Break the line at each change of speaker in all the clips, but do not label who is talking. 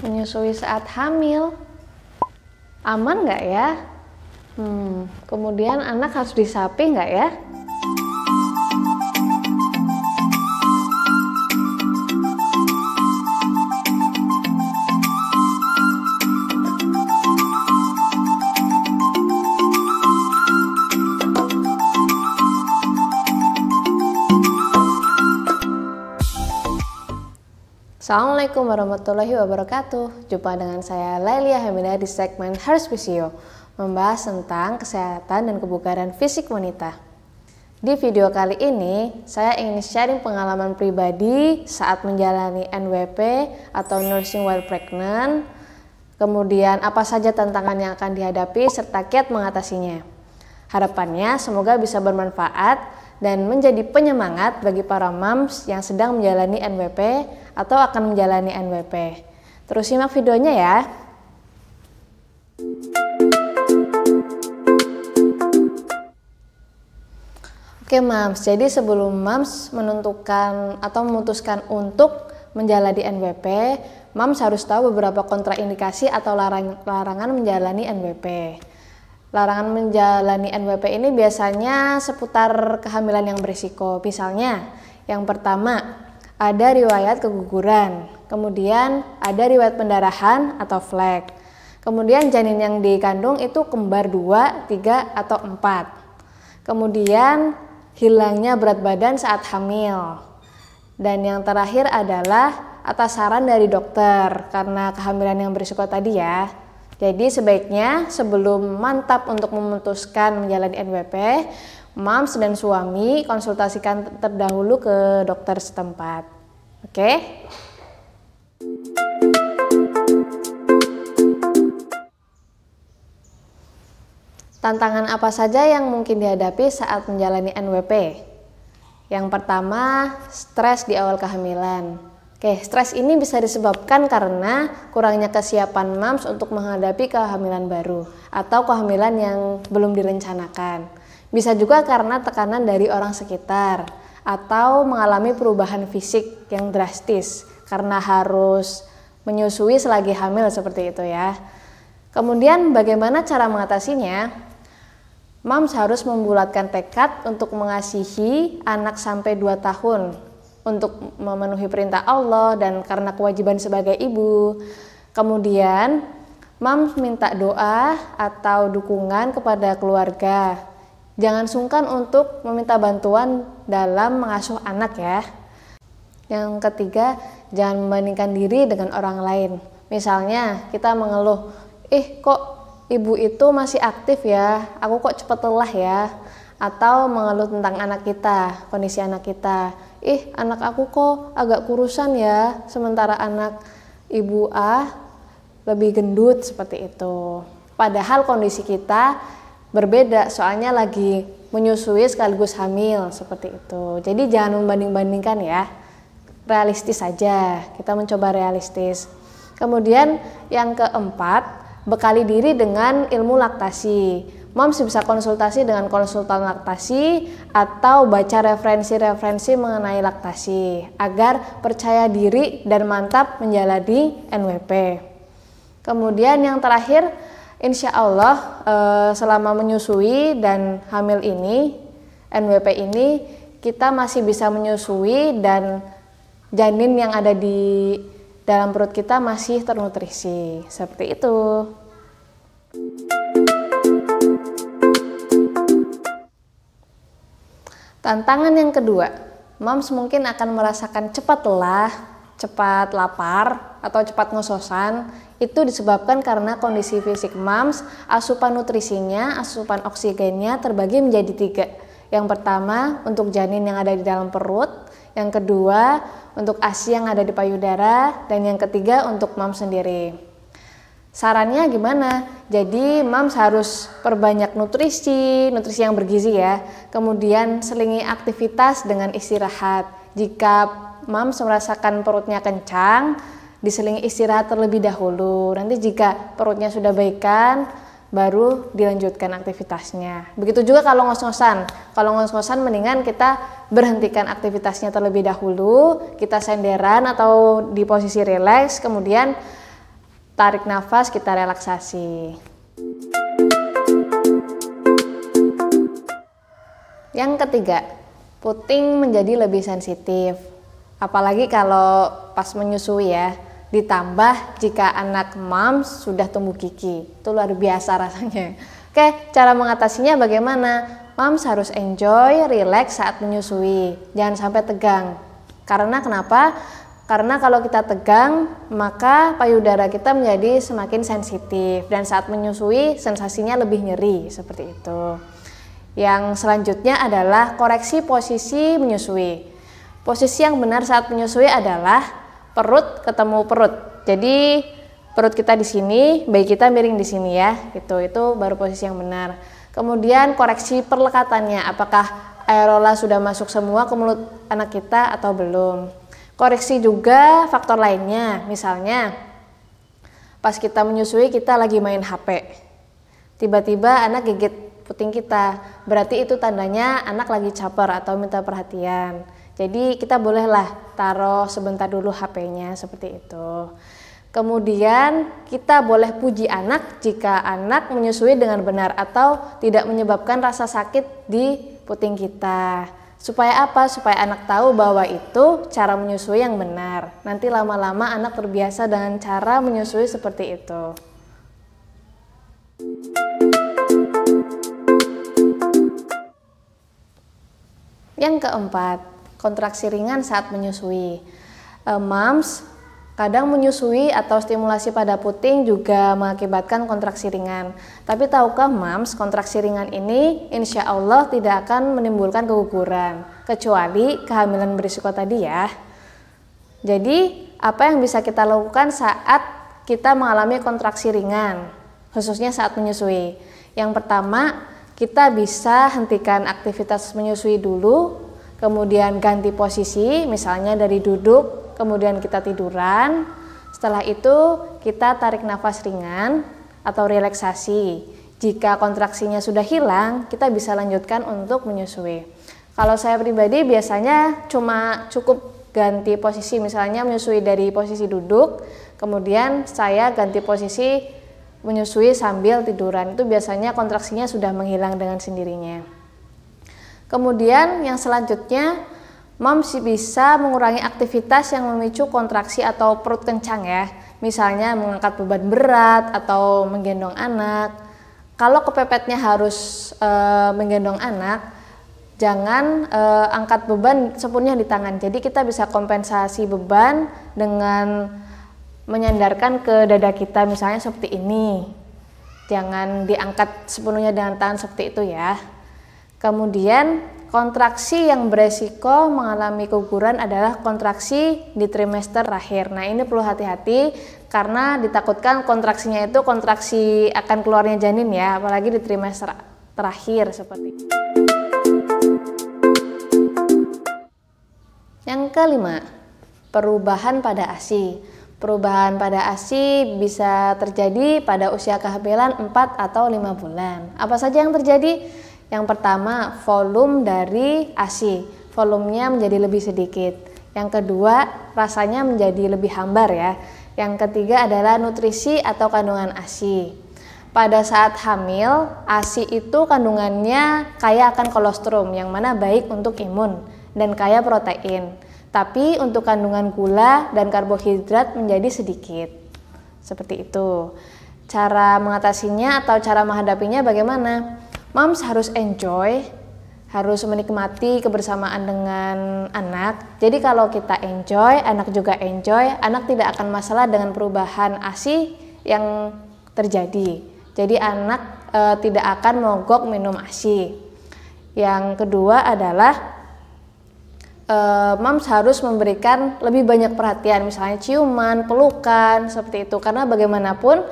Menyusui saat hamil, aman nggak ya? Kemudian anak harus disapi nggak ya? Assalamualaikum warahmatullahi wabarakatuh. Jumpa dengan saya Lailia Hamidah di segmen Harus Fisio, membahas tentang kesehatan dan kebugaran fisik wanita. Di video kali ini, saya ingin sharing pengalaman pribadi saat menjalani NWP atau Nursing While Pregnant, kemudian apa saja tantangan yang akan dihadapi serta kiat mengatasinya. Harapannya semoga bisa bermanfaat dan menjadi penyemangat bagi para moms yang sedang menjalani NWP atau akan menjalani NWP. Terus simak videonya ya. Oke moms, jadi sebelum moms menentukan atau memutuskan untuk menjalani NWP, moms harus tahu beberapa kontraindikasi atau larangan menjalani NWP. Larangan menjalani NWP ini biasanya seputar kehamilan yang berisiko. Misalnya, yang pertama, ada riwayat keguguran, kemudian ada riwayat pendarahan atau flek, kemudian janin yang dikandung itu kembar 2, 3, atau 4, kemudian hilangnya berat badan saat hamil, dan yang terakhir adalah atas saran dari dokter karena kehamilan yang berisiko tadi ya. Jadi sebaiknya sebelum mantap untuk memutuskan menjalani NWP, moms dan suami konsultasikan terdahulu ke dokter setempat. Oke? Tantangan apa saja yang mungkin dihadapi saat menjalani NWP? Yang pertama, stres di awal kehamilan. Oke, stres ini bisa disebabkan karena kurangnya kesiapan moms untuk menghadapi kehamilan baru atau kehamilan yang belum direncanakan. Bisa juga karena tekanan dari orang sekitar atau mengalami perubahan fisik yang drastis karena harus menyusui selagi hamil seperti itu ya. Kemudian bagaimana cara mengatasinya? Moms harus membulatkan tekad untuk mengasihi anak sampai 2 tahun. Untuk memenuhi perintah Allah dan karena kewajiban sebagai ibu. Kemudian moms minta doa atau dukungan kepada keluarga. Jangan sungkan untuk meminta bantuan dalam mengasuh anak ya. Yang ketiga, jangan membandingkan diri dengan orang lain. Misalnya kita mengeluh, kok ibu itu masih aktif ya, aku kok cepet lelah ya. Atau mengeluh tentang anak kita, kondisi anak kita. Anak aku kok agak kurusan ya, sementara anak ibu A lebih gendut seperti itu. Padahal kondisi kita berbeda, soalnya lagi menyusui sekaligus hamil seperti itu. Jadi jangan membanding-bandingkan ya, realistis saja, kita mencoba realistis. Kemudian yang keempat, bekali diri dengan ilmu laktasi. Moms bisa konsultasi dengan konsultan laktasi atau baca referensi-referensi mengenai laktasi agar percaya diri dan mantap menjalani NWP. Kemudian yang terakhir, insya Allah selama menyusui dan hamil ini, NWP ini kita masih bisa menyusui dan janin yang ada di dalam perut kita masih ternutrisi. Seperti itu. Tantangan yang kedua, moms mungkin akan merasakan cepat lelah, cepat lapar, atau cepat ngososan. Itu disebabkan karena kondisi fisik moms, asupan nutrisinya, asupan oksigennya terbagi menjadi 3. Yang pertama untuk janin yang ada di dalam perut, yang kedua untuk ASI yang ada di payudara, dan yang ketiga untuk moms sendiri. Sarannya gimana? Jadi moms harus perbanyak nutrisi yang bergizi ya. Kemudian selingi aktivitas dengan istirahat. Jika moms merasakan perutnya kencang, diselingi istirahat terlebih dahulu. Nanti jika perutnya sudah baikan, baru dilanjutkan aktivitasnya. Begitu juga kalau ngos-ngosan. Kalau ngos-ngosan mendingan kita berhentikan aktivitasnya terlebih dahulu, kita senderan atau di posisi rileks, kemudian tarik nafas, kita relaksasi. Yang ketiga, puting menjadi lebih sensitif. Apalagi kalau pas menyusui ya. Ditambah jika anak mams sudah tumbuh gigi, itu luar biasa rasanya. Oke, cara mengatasinya bagaimana? Mams harus enjoy, relax saat menyusui, jangan sampai tegang. Karena kenapa? Karena kalau kita tegang, maka payudara kita menjadi semakin sensitif dan saat menyusui sensasinya lebih nyeri, seperti itu. Yang selanjutnya adalah koreksi posisi menyusui. Posisi yang benar saat menyusui adalah perut ketemu perut. Jadi perut kita di sini, bayi kita miring di sini ya. Itu baru posisi yang benar. Kemudian koreksi perlekatannya, apakah aerola sudah masuk semua ke mulut anak kita atau belum. Koreksi juga faktor lainnya, misalnya pas kita menyusui kita lagi main HP. Tiba-tiba anak gigit puting kita, berarti itu tandanya anak lagi caper atau minta perhatian. Jadi kita bolehlah taruh sebentar dulu HP-nya seperti itu. Kemudian kita boleh puji anak jika anak menyusui dengan benar atau tidak menyebabkan rasa sakit di puting kita. Supaya apa? Supaya anak tahu bahwa itu cara menyusui yang benar. Nanti lama-lama anak terbiasa dengan cara menyusui seperti itu. Yang keempat, kontraksi ringan saat menyusui. Mams kadang menyusui atau stimulasi pada puting juga mengakibatkan kontraksi ringan. Tapi tahukah mams, kontraksi ringan ini insya Allah tidak akan menimbulkan keguguran, kecuali kehamilan berisiko tadi ya. Jadi apa yang bisa kita lakukan saat kita mengalami kontraksi ringan, khususnya saat menyusui? Yang pertama, kita bisa hentikan aktivitas menyusui dulu, kemudian ganti posisi, misalnya dari duduk, kemudian kita tiduran. Setelah itu kita tarik nafas ringan atau relaksasi. Jika kontraksinya sudah hilang, kita bisa lanjutkan untuk menyusui. Kalau saya pribadi biasanya cuma cukup ganti posisi, misalnya menyusui dari posisi duduk, kemudian saya ganti posisi menyusui sambil tiduran. Itu biasanya kontraksinya sudah menghilang dengan sendirinya. Kemudian yang selanjutnya, mams bisa mengurangi aktivitas yang memicu kontraksi atau perut kencang ya. Misalnya mengangkat beban berat atau menggendong anak. Kalau kepepetnya harus menggendong anak, jangan angkat beban sepenuhnya di tangan. Jadi kita bisa kompensasi beban dengan menyandarkan ke dada kita, misalnya seperti ini. Jangan diangkat sepenuhnya dengan tangan seperti itu ya. Kemudian kontraksi yang beresiko mengalami keguguran adalah kontraksi di trimester terakhir. Nah ini perlu hati-hati karena ditakutkan kontraksinya itu kontraksi akan keluarnya janin ya, apalagi di trimester terakhir seperti itu. Yang kelima, perubahan pada ASI. Perubahan pada ASI bisa terjadi pada usia kehamilan 4 atau 5 bulan. Apa saja yang terjadi? Yang pertama, volume dari ASI. Volumenya menjadi lebih sedikit. Yang kedua, rasanya menjadi lebih hambar ya. Yang ketiga adalah nutrisi atau kandungan ASI. Pada saat hamil, ASI itu kandungannya kaya akan kolostrum yang mana baik untuk imun dan kaya protein. Tapi untuk kandungan gula dan karbohidrat menjadi sedikit. Seperti itu. Cara mengatasinya atau cara menghadapinya bagaimana? Mams harus enjoy, harus menikmati kebersamaan dengan anak. Jadi kalau kita enjoy, anak juga enjoy, anak tidak akan masalah dengan perubahan ASI yang terjadi. Jadi anak tidak akan mogok minum ASI. Yang kedua adalah mams harus memberikan lebih banyak perhatian, misalnya ciuman, pelukan, seperti itu. Karena bagaimanapun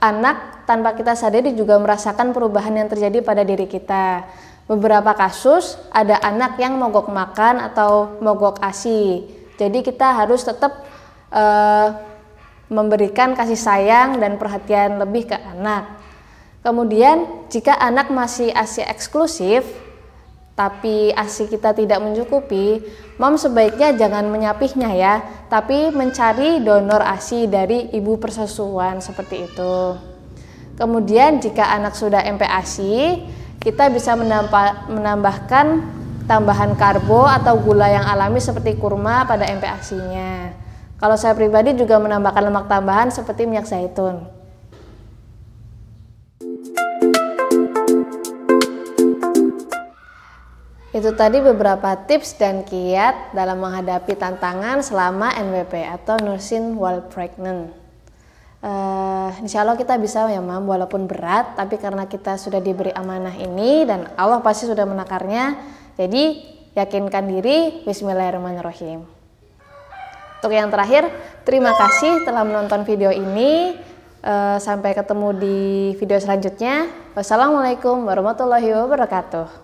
anak tanpa kita sadari juga merasakan perubahan yang terjadi pada diri kita. Beberapa kasus ada anak yang mogok makan atau mogok ASI. Jadi kita harus tetap memberikan kasih sayang dan perhatian lebih ke anak. Kemudian jika anak masih ASI eksklusif, tapi ASI kita tidak mencukupi, mom sebaiknya jangan menyapihnya ya, tapi mencari donor ASI dari ibu persusuan seperti itu. Kemudian jika anak sudah MPASI, kita bisa menambahkan tambahan karbo atau gula yang alami seperti kurma pada MPASI-nya. Kalau saya pribadi juga menambahkan lemak tambahan seperti minyak zaitun. Itu tadi beberapa tips dan kiat dalam menghadapi tantangan selama NWP atau nursing while pregnant. Insya Allah kita bisa ya Mam, walaupun berat, tapi karena kita sudah diberi amanah ini dan Allah pasti sudah menakarnya, jadi yakinkan diri. Bismillahirrahmanirrahim. Untuk yang terakhir, terima kasih telah menonton video ini. Sampai ketemu di video selanjutnya. Wassalamualaikum warahmatullahi wabarakatuh.